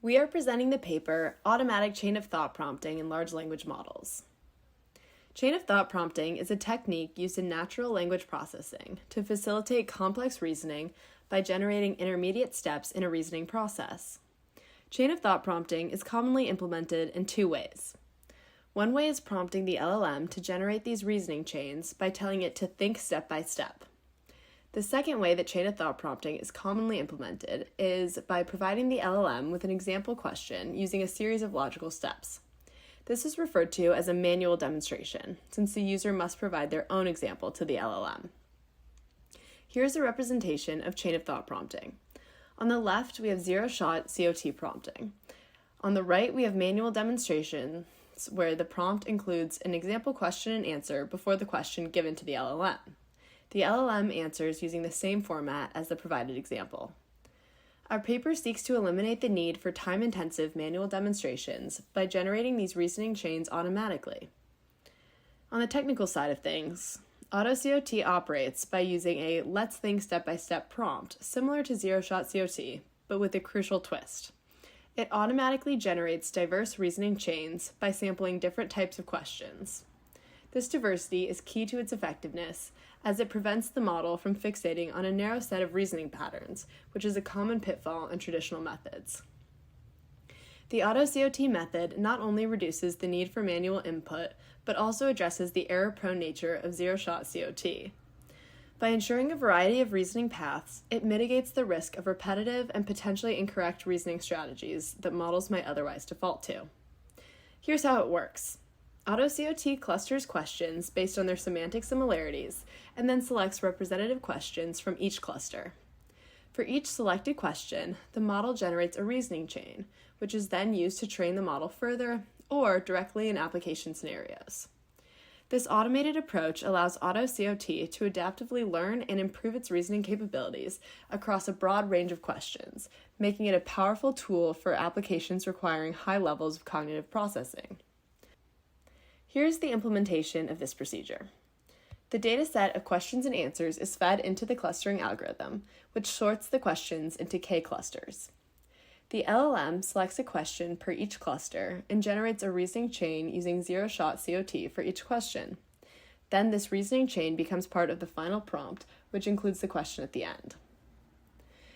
We are presenting the paper, Automatic Chain of Thought Prompting in Large Language Models. Chain of thought prompting is a technique used in natural language processing to facilitate complex reasoning by generating intermediate steps in a reasoning process. Chain of thought prompting is commonly implemented in two ways. One way is prompting the LLM to generate these reasoning chains by telling it to think step by step. The second way that chain of thought prompting is commonly implemented is by providing the LLM with an example question using a series of logical steps. This is referred to as a manual demonstration, since the user must provide their own example to the LLM. Here's a representation of chain of thought prompting. On the left, we have zero-shot COT prompting. On the right, we have manual demonstrations where the prompt includes an example question and answer before the question given to the LLM. The LLM answers using the same format as the provided example. Our paper seeks to eliminate the need for time-intensive manual demonstrations by generating these reasoning chains automatically. On the technical side of things, AutoCoT operates by using a let's think step-by-step prompt similar to zero-shot COT, but with a crucial twist. It automatically generates diverse reasoning chains by sampling different types of questions. This diversity is key to its effectiveness, as it prevents the model from fixating on a narrow set of reasoning patterns, which is a common pitfall in traditional methods. The AutoCoT method not only reduces the need for manual input, but also addresses the error-prone nature of zero-shot COT. By ensuring a variety of reasoning paths, it mitigates the risk of repetitive and potentially incorrect reasoning strategies that models might otherwise default to. Here's how it works. AutoCoT clusters questions based on their semantic similarities and then selects representative questions from each cluster. For each selected question, the model generates a reasoning chain, which is then used to train the model further or directly in application scenarios. This automated approach allows AutoCoT to adaptively learn and improve its reasoning capabilities across a broad range of questions, making it a powerful tool for applications requiring high levels of cognitive processing. Here's the implementation of this procedure. The dataset of questions and answers is fed into the clustering algorithm, which sorts the questions into K clusters. The LLM selects a question per each cluster and generates a reasoning chain using zero-shot COT for each question. Then this reasoning chain becomes part of the final prompt, which includes the question at the end.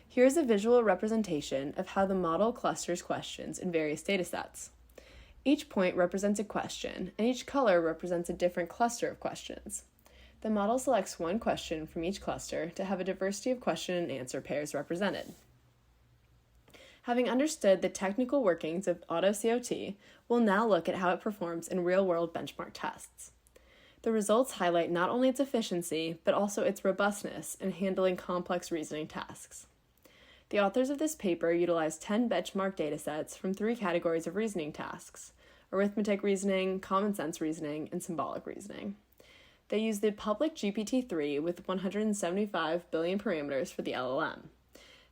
Here's a visual representation of how the model clusters questions in various datasets. Each point represents a question, and each color represents a different cluster of questions. The model selects one question from each cluster to have a diversity of question and answer pairs represented. Having understood the technical workings of AutoCoT, we'll now look at how it performs in real-world benchmark tests. The results highlight not only its efficiency, but also its robustness in handling complex reasoning tasks. The authors of this paper utilized 10 benchmark datasets from 3 categories of reasoning tasks: arithmetic reasoning, common sense reasoning, and symbolic reasoning. They used the public GPT-3 with 175 billion parameters for the LLM.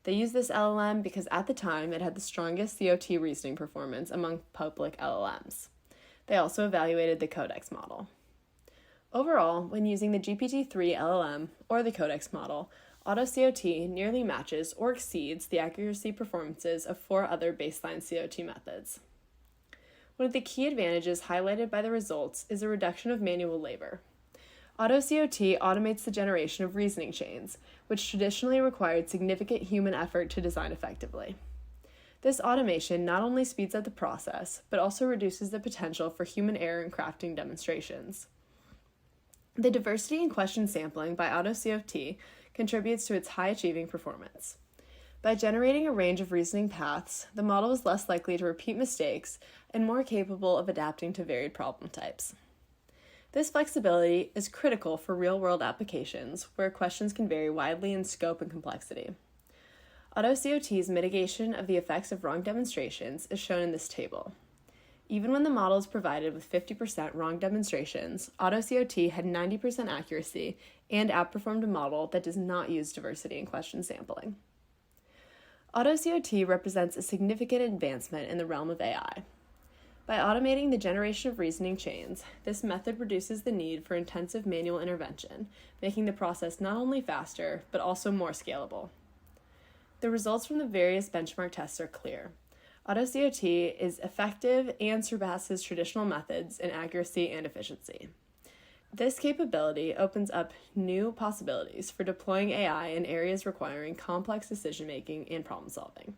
They used this LLM because at the time it had the strongest COT reasoning performance among public LLMs. They also evaluated the Codex model. Overall, when using the GPT-3 LLM or the Codex model, AutoCoT nearly matches or exceeds the accuracy performances of 4 other baseline COT methods. One of the key advantages highlighted by the results is a reduction of manual labor. AutoCoT automates the generation of reasoning chains, which traditionally required significant human effort to design effectively. This automation not only speeds up the process, but also reduces the potential for human error in crafting demonstrations. The diversity in question sampling by AutoCoT contributes to its high-achieving performance. By generating a range of reasoning paths, the model is less likely to repeat mistakes and more capable of adapting to varied problem types. This flexibility is critical for real-world applications where questions can vary widely in scope and complexity. AutoCoT's mitigation of the effects of wrong demonstrations is shown in this table. Even when the model is provided with 50% wrong demonstrations, AutoCoT had 90% accuracy and outperformed a model that does not use diversity in question sampling. AutoCoT represents a significant advancement in the realm of AI. By automating the generation of reasoning chains, this method reduces the need for intensive manual intervention, making the process not only faster, but also more scalable. The results from the various benchmark tests are clear. AutoCoT is effective and surpasses traditional methods in accuracy and efficiency. This capability opens up new possibilities for deploying AI in areas requiring complex decision-making and problem-solving.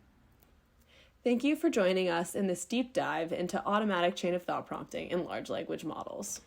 Thank you for joining us in this deep dive into automatic chain of thought prompting in large language models.